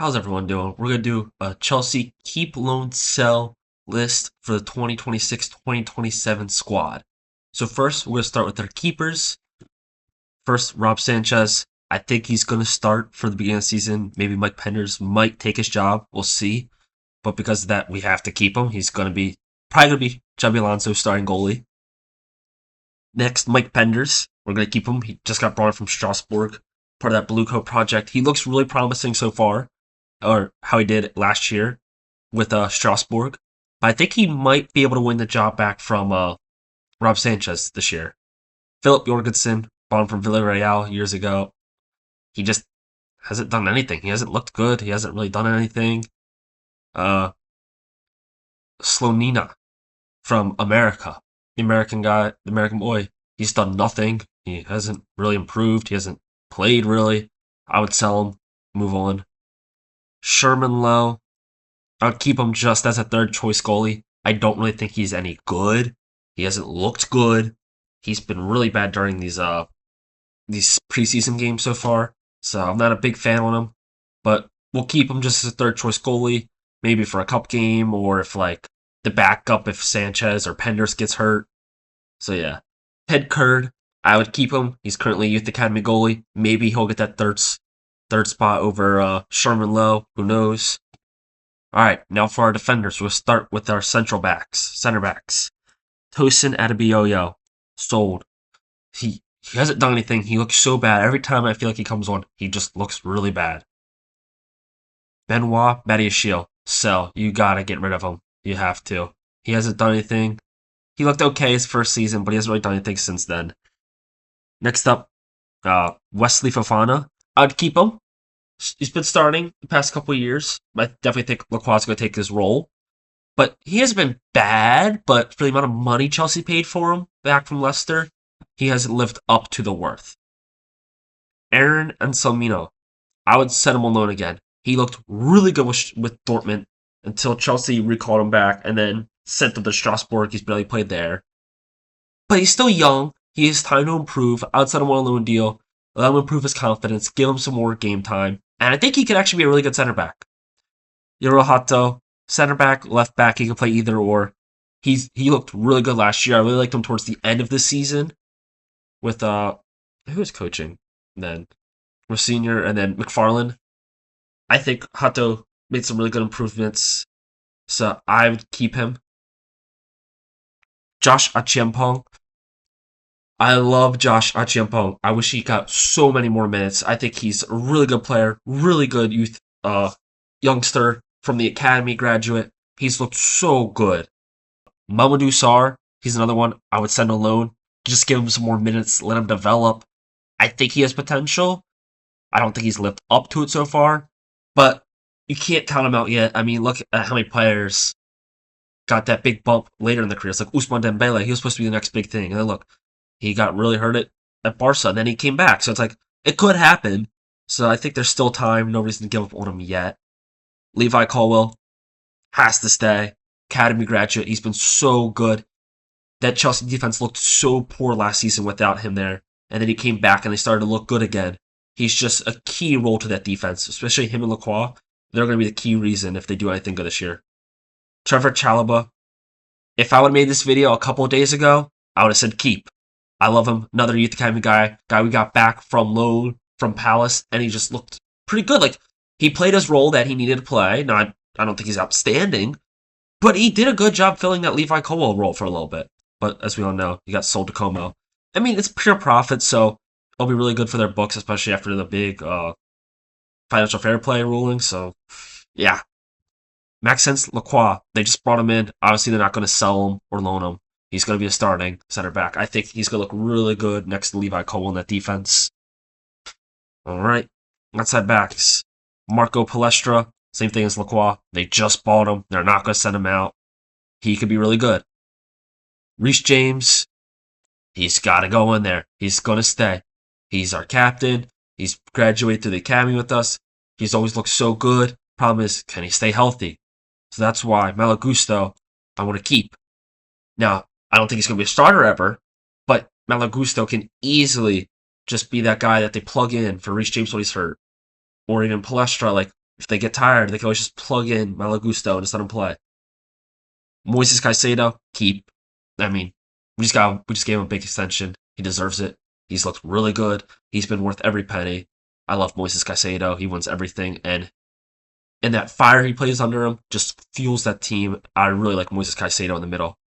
How's everyone doing? We're going to do a Chelsea keep, loan, sell list for the 2026-2027 squad. So first, we're going to start with our keepers. First, Rob Sanchez. I think he's going to start for the beginning of the season. Maybe Mike Penders might take his job. We'll see. But because of that, we have to keep him. He's going to be probably going to be Xabi Alonso starting goalie. Next, Mike Penders. We're going to keep him. He just got brought in from Strasbourg, part of that Blue Coat project. He looks really promising so far, or how he did last year with Strasbourg. But I think he might be able to win the job back from Rob Sanchez this year. Philip Jorgensen, bought him from Villarreal years ago. He just hasn't done anything. He hasn't looked good. He hasn't really done anything. Slonina from America, the American guy, the American boy. He's done nothing. He hasn't really improved. He hasn't played really. I would sell him, move on. Sherman Lowe, I'd keep him just as a third choice goalie. I don't really think he's any good. He hasn't looked good. He's been really bad during these preseason games so far. So I'm not a big fan on him. But we'll keep him just as a third choice goalie, maybe for a cup game or if like the backup if Sanchez or Penders gets hurt. So yeah. Ted Kurd, I would keep him. He's currently a youth academy goalie. Maybe he'll get that third spot over Sherman Lowe. Who knows? All right, now for our defenders, we'll start with our center backs. Tosin Adebayo, sold. He hasn't done anything. He looks so bad. Every time I feel like he comes on, he just looks really bad. Benoit Badiashile, sell. You gotta get rid of him. You have to. He hasn't done anything. He looked okay his first season, but he hasn't really done anything since then. Next up, Wesley Fofana. I'd keep him. He's been starting the past couple of years. I definitely think Lacroix's going to take his role. But he hasn't been bad, but for the amount of money Chelsea paid for him back from Leicester, he hasn't lived up to the worth. Aaron Anselmino. I would set him on loan again. He looked really good with Dortmund until Chelsea recalled him back and then sent him to Strasbourg. He's barely played there. But he's still young. He has time to improve. I would set him on a loan deal. Let him improve his confidence. Give him some more game time. And I think he could actually be a really good center back. Yoro Hato, center back, left back, he can play either or. He looked really good last year. I really liked him towards the end of the season with who was coaching then? Senior and then McFarland. I think Hato made some really good improvements. So I would keep him. Josh Achiampong. I love Josh Achiampong. I wish he got so many more minutes. I think he's a really good player, really good youth youngster from the academy graduate. He's looked so good. Mamadou Sarr, he's another one I would send on loan. Just give him some more minutes, let him develop. I think he has potential. I don't think he's lived up to it so far, but you can't count him out yet. I mean, look at how many players got that big bump later in the career. It's like Ousmane Dembele. He was supposed to be the next big thing. And then look, he got really hurt at Barca, and then he came back. So it's like, it could happen. So I think there's still time. No reason to give up on him yet. Levi Colwill has to stay. Academy graduate. He's been so good. That Chelsea defense looked so poor last season without him there. And then he came back, and they started to look good again. He's just a key role to that defense, especially him and Lacroix. They're going to be the key reason if they do anything good this year. Trevor Chalobah. If I would have made this video a couple of days ago, I would have said keep. I love him. Another youth academy guy we got back from loan from Palace, and he just looked pretty good. Like, he played his role that he needed to play. Now, I don't think he's outstanding, but he did a good job filling that Levi Colwill role for a little bit. But as we all know, he got sold to Como. I mean, it's pure profit, so it'll be really good for their books, especially after the big financial fair play ruling. So, yeah. Maxence Lacroix, they just brought him in. Obviously, they're not going to sell him or loan him. He's going to be a starting center back. I think he's going to look really good next to Levi Colwill in that defense. All right. Outside backs. Marco Palestra, same thing as Lacroix. They just bought him. They're not going to send him out. He could be really good. Reece James, he's got to go in there. He's going to stay. He's our captain. He's graduated through the academy with us. He's always looked so good. Problem is, can he stay healthy? So that's why Malo Gusto, I want to keep. Now, I don't think he's going to be a starter ever, but Malo Gusto can easily just be that guy that they plug in for Reece James when he's hurt. Or even Palestra, like, If they get tired, they can always just plug in Malo Gusto and just let him play. Moises Caicedo, keep. I mean, we just gave him a big extension. He deserves it. He's looked really good. He's been worth every penny. I love Moises Caicedo. He wins everything, and that fire he plays under him just fuels that team. I really like Moises Caicedo in the middle.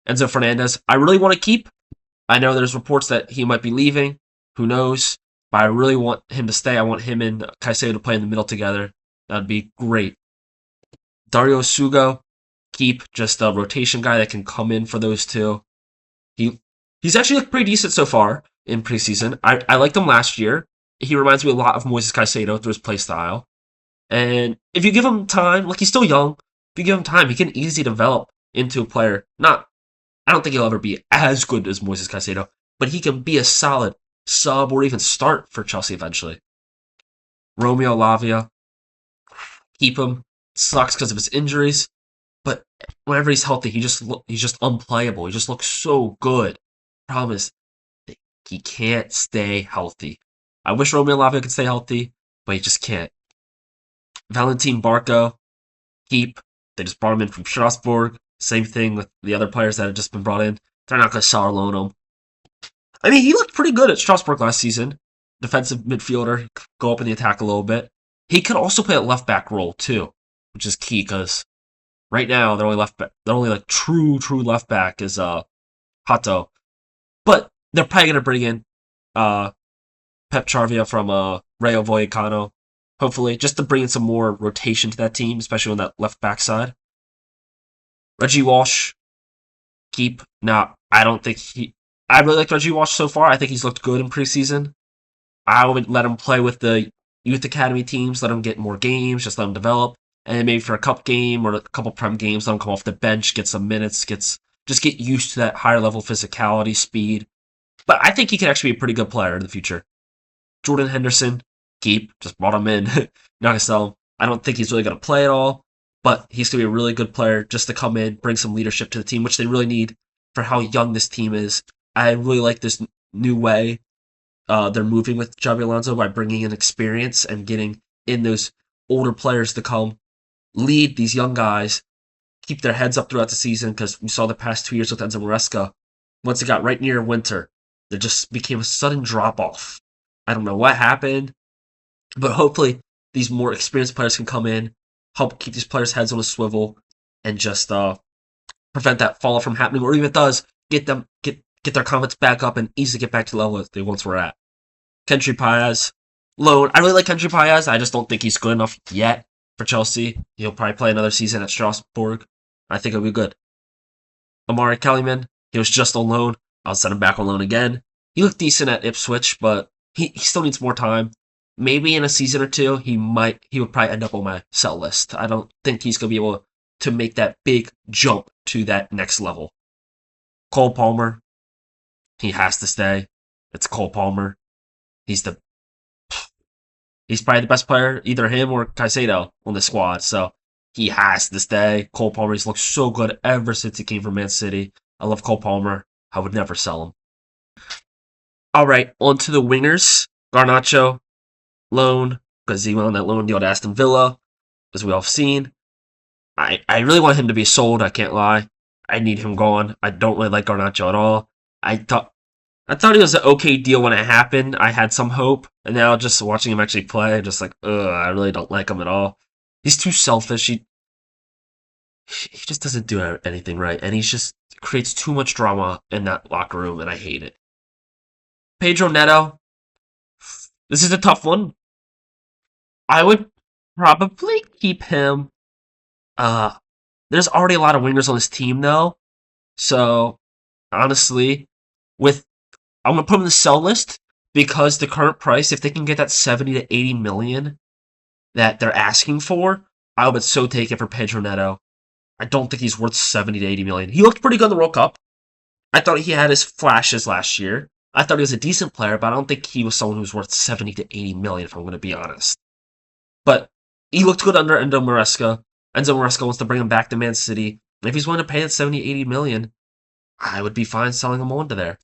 Enzo Fernandez, I really want to keep. I know there's reports that he might be leaving. Who knows? But I really want him to stay. I want him and Caicedo to play in the middle together. That'd be great. Dario Sugo, keep. Just a rotation guy that can come in for those two. He's actually looked pretty decent so far in preseason. I liked him last year. He reminds me a lot of Moises Caicedo through his play style. And if you give him time, like he's still young, if you give him time, he can easily develop into a player. I don't think he'll ever be as good as Moises Caicedo, but he can be a solid sub or even start for Chelsea eventually. Romeo Lavia, keep him. Sucks because of his injuries, but whenever he's healthy, he's just unplayable. He just looks so good. Problem is, he can't stay healthy. I wish Romeo Lavia could stay healthy, but he just can't. Valentin Barco, keep. They just brought him in from Strasbourg. Same thing with the other players that have just been brought in. They're not going to sell or loan him. I mean, he looked pretty good at Strasbourg last season. Defensive midfielder, go up in the attack a little bit. He could also play a left back role too, which is key because right now their only like true left back is Hato. But they're probably going to bring in Pep Charvia from Rayo Vallecano, hopefully, just to bring in some more rotation to that team, especially on that left back side. Reggie Walsh, keep. Now, I really like Reggie Walsh so far. I think he's looked good in preseason. I would let him play with the youth academy teams, let him get more games, just let him develop. And maybe for a cup game or a couple prem games, let him come off the bench, get some minutes, just get used to that higher level physicality, speed. But I think he could actually be a pretty good player in the future. Jordan Henderson, keep. Just brought him in. Not going to sell him. I don't think he's really going to play at all, but he's going to be a really good player just to come in, bring some leadership to the team, which they really need for how young this team is. I really like this new way they're moving with Xabi Alonso by bringing in experience and getting in those older players to come lead these young guys, keep their heads up throughout the season, because we saw the past 2 years with Enzo Maresca. Once it got right near winter, there just became a sudden drop-off. I don't know what happened, but hopefully these more experienced players can come in, help keep these players' heads on a swivel, and just prevent that fall from happening, or even if it does, get their confidence back up and easily get back to the level that they once were at. Kendry Páez, loan. I really like Kendry Páez. I just don't think he's good enough yet for Chelsea. He'll probably play another season at Strasbourg. I think it'll be good. Amari Kellyman, he was just on loan. I'll send him back on loan again. He looked decent at Ipswich, but he still needs more time. Maybe in a season or two, he would probably end up on my sell list. I don't think he's going to be able to make that big jump to that next level. Cole Palmer, he has to stay. It's Cole Palmer. He's probably the best player, either him or Caicedo on the squad, so he has to stay. Cole Palmer's looked so good ever since he came from Man City. I love Cole Palmer. I would never sell him. All right, on to the wingers. Garnacho, loan, because he went on that loan deal to Aston Villa, as we all have seen. I really want him to be sold, I can't lie. I need him gone. I don't really like Garnacho at all. I thought he was an okay deal when it happened. I had some hope, and now just watching him actually play, I'm just like, I really don't like him at all. He's too selfish. He just doesn't do anything right, and he just creates too much drama in that locker room, and I hate it. Pedro Neto, this is a tough one. I would probably keep him. There's already a lot of wingers on this team, though, so honestly, I'm gonna put him on the sell list because the current price, if they can get that 70 to 80 million that they're asking for, I would so take it for Pedro Neto. I don't think he's worth 70 to 80 million. He looked pretty good in the World Cup. I thought he had his flashes last year. I thought he was a decent player, but I don't think he was someone who's worth 70 to 80 million, if I'm going to be honest. But he looked good under Enzo Maresca. Enzo Maresca wants to bring him back to Man City. And if he's willing to pay that 70, 80 million, I would be fine selling him on to there.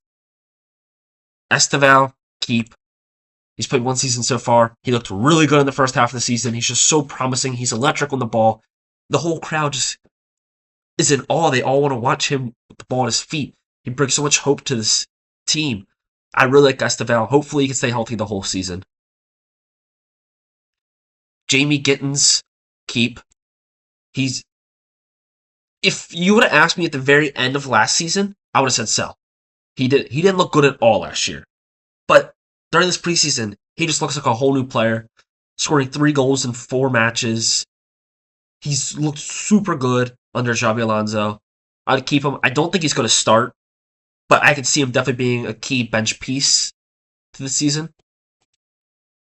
Esteval, keep. He's played one season so far. He looked really good in the first half of the season. He's just so promising. He's electric on the ball. The whole crowd just is in awe. They all want to watch him with the ball at his feet. He brings so much hope to this team. I really like Esteval. Hopefully he can stay healthy the whole season. Jamie Gittins, keep. If you would have asked me at the very end of last season, I would have said sell. He didn't look good at all last year. But during this preseason, he just looks like a whole new player, scoring 3 goals in 4 matches. He's looked super good under Xabi Alonso. I'd keep him. I don't think he's going to start, but I could see him definitely being a key bench piece to the season.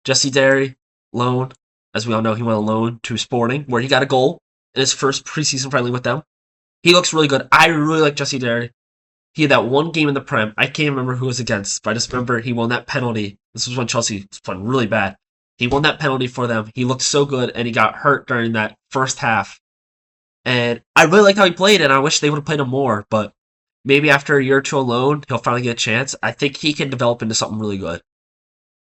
Jesse Derry, loan. As we all know, he went on loan to Sporting, where he got a goal in his first preseason friendly with them. He looks really good. I really like Jesse Derry. He had that one game in the Prem. I can't remember who it was against, but I just remember he won that penalty. This was when Chelsea was playing really bad. He won that penalty for them. He looked so good, and he got hurt during that first half. And I really liked how he played, and I wish they would have played him more, but maybe after a year or two alone, he'll finally get a chance. I think he can develop into something really good.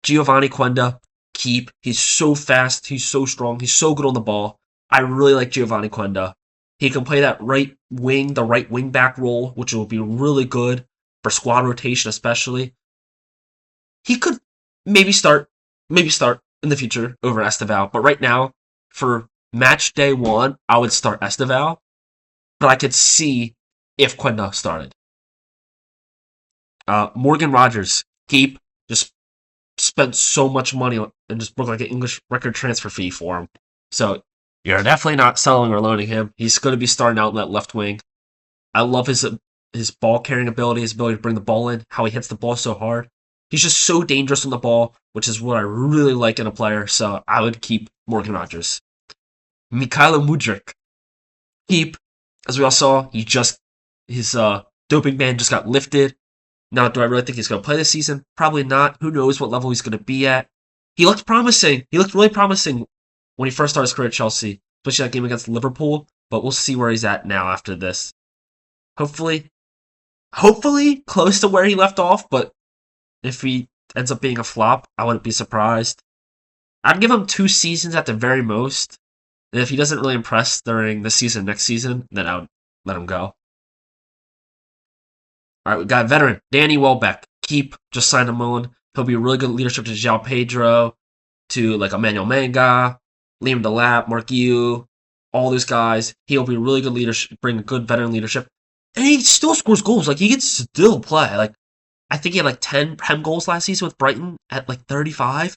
Giovanni Quenda, keep. He's so fast. He's so strong. He's so good on the ball. I really like Giovanni Quenda. He can play that right wing, the right wing back role, which will be really good for squad rotation, especially. He could maybe start in the future over Esteval, but right now, for match day 1, I would start Esteval, but I could see if Quenda started. Morgan Rogers, keep. Just spent so much money and just broke like an English record transfer fee for him. So you're definitely not selling or loaning him. He's going to be starting out in that left wing. I love his ball carrying ability, his ability to bring the ball in, how he hits the ball so hard. He's just so dangerous on the ball, which is what I really like in a player. So I would keep Morgan Rogers. Mykhailo Mudryk, keep. As we all saw, his doping ban just got lifted. Now, do I really think he's going to play this season? Probably not. Who knows what level he's going to be at? He looked promising. He looked really promising when he first started his career at Chelsea, especially that game against Liverpool. But we'll see where he's at now after this. Hopefully close to where he left off. But if he ends up being a flop, I wouldn't be surprised. I'd give him 2 seasons at the very most. And if he doesn't really impress during this season, next season, then I would let him go. All right, we got veteran Danny Welbeck. Keep, just signed him on. He'll be a really good leadership to João Pedro, to like Emmanuel Manga, Liam Delap, Mark Yu, all those guys. He'll be really good leadership, bring a good veteran leadership. And he still scores goals. Like, he can still play. Like, I think he had like 10 Prem goals last season with Brighton at like 35.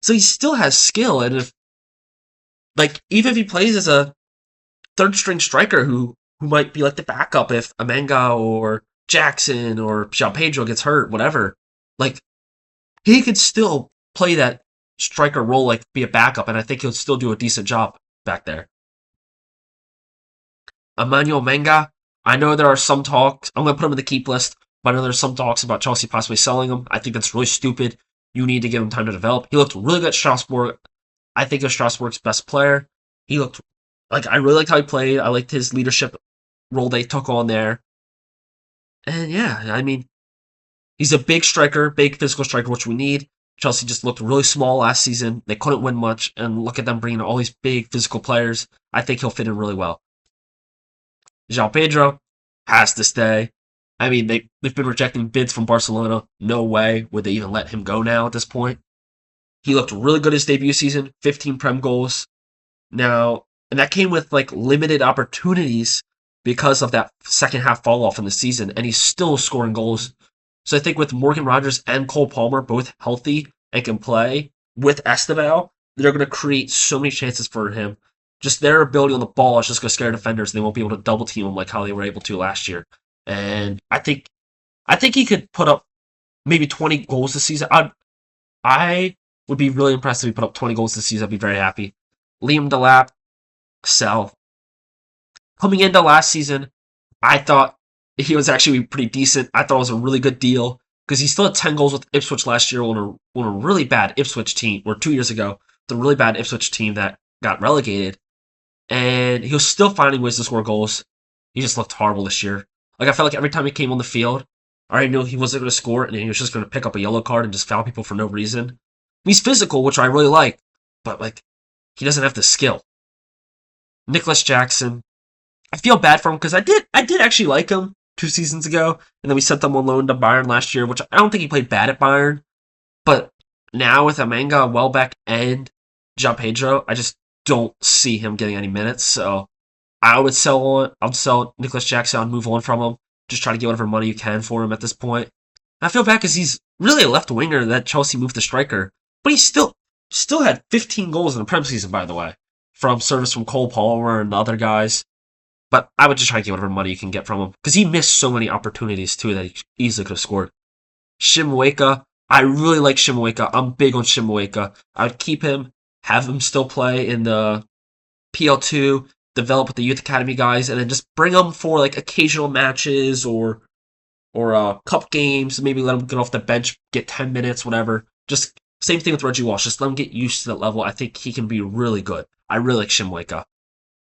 So he still has skill. And even if he plays as a third string striker who might be like the backup if Amanga or Jackson or João Pedro gets hurt, whatever, like, he could still play that striker role, like be a backup, and I think he'll still do a decent job back there. Emmanuel Manga, I know there are some talks. I'm going to put him in the keep list, but I know there's some talks about Chelsea possibly selling him. I think that's really stupid. You need to give him time to develop. He looked really good at Strasbourg. I think he's Strasbourg's best player. He looked I really liked how he played. I liked his leadership role they took on there. And yeah, I mean, he's a big striker, big physical striker, which we need. Chelsea just looked really small last season. They couldn't win much, and look at them bringing all these big physical players. I think he'll fit in really well. João Pedro has to stay. I mean, they've been rejecting bids from Barcelona. No way would they even let him go now at this point. He looked really good his debut season, 15 Prem goals. Now, and that came with like limited opportunities because of that second half fall off in the season, and he's still scoring goals. So I think with Morgan Rogers and Cole Palmer both healthy and can play with Esteval, they're going to create so many chances for him. Just their ability on the ball is just going to scare defenders, and they won't be able to double team him like how they were able to last year. And I think he could put up maybe 20 goals this season. I would be really impressed if he put up 20 goals this season. I'd be very happy. Liam Delap, sell. Coming into last season, I thought he was actually pretty decent. I thought it was a really good deal because he still had 10 goals with Ipswich last year on a really bad Ipswich team, or 2 years ago, the really bad Ipswich team that got relegated. And he was still finding ways to score goals. He just looked horrible this year. Like, I felt like every time he came on the field, I already knew he wasn't going to score, and he was just going to pick up a yellow card and just foul people for no reason. He's physical, which I really like, but like he doesn't have the skill. Nicholas Jackson, I feel bad for him because I did actually like him 2 seasons ago, and then we sent him on loan to Bayern last year, which I don't think he played bad at Bayern, but now with Amanga, Welbeck, and João Pedro, I just don't see him getting any minutes. So I would sell Nicholas Jackson and move on from him. Just try to get whatever money you can for him at this point. And I feel bad because he's really a left winger that Chelsea moved to striker, but he still had 15 goals in the Prem season, by the way, from service from Cole Palmer and other guys. But I would just try to get whatever money you can get from him because he missed so many opportunities too that he easily could have scored. Shimueka, I really like Shimueka. I'm big on Shimueka. I would keep him, have him still play in the PL2, develop with the youth academy guys, and then just bring him for like occasional matches or cup games. Maybe let him get off the bench, get 10 minutes, whatever. Just same thing with Reggie Walsh. Just let him get used to that level. I think he can be really good. I really like Shimueka.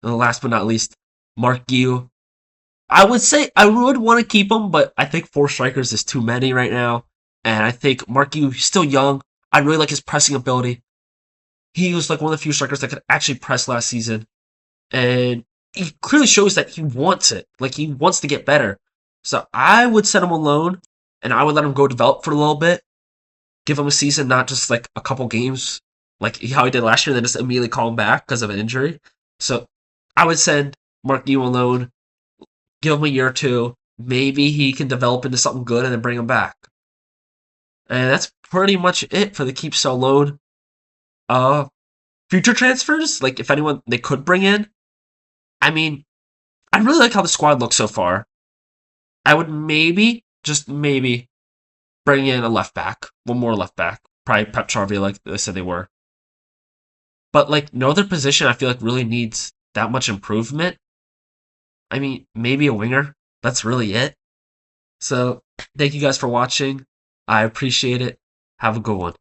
And last but not least, Mark Guiu. I would say I would want to keep him, but I think 4 strikers is too many right now. And I think Mark Guiu, he's still young. I really like his pressing ability. He was like one of the few strikers that could actually press last season. And he clearly shows that he wants it. Like, he wants to get better. So I would set him on loan, and I would let him go develop for a little bit. Give him a season, not just like a couple games, like how he did last year, and then just immediately call him back because of an injury. So I would send Mark Guiu on loan, give him a year or two. Maybe he can develop into something good and then bring him back. And that's pretty much it for the keep sell loan. Future transfers, like if anyone they could bring in, I mean, I really like how the squad looks so far. I would maybe, just maybe, bring in a left back, one more left back, probably Pep Charvey, like they said they were. But like no other position, I feel like really needs that much improvement. I mean, maybe a winger. That's really it. So, thank you guys for watching. I appreciate it. Have a good one.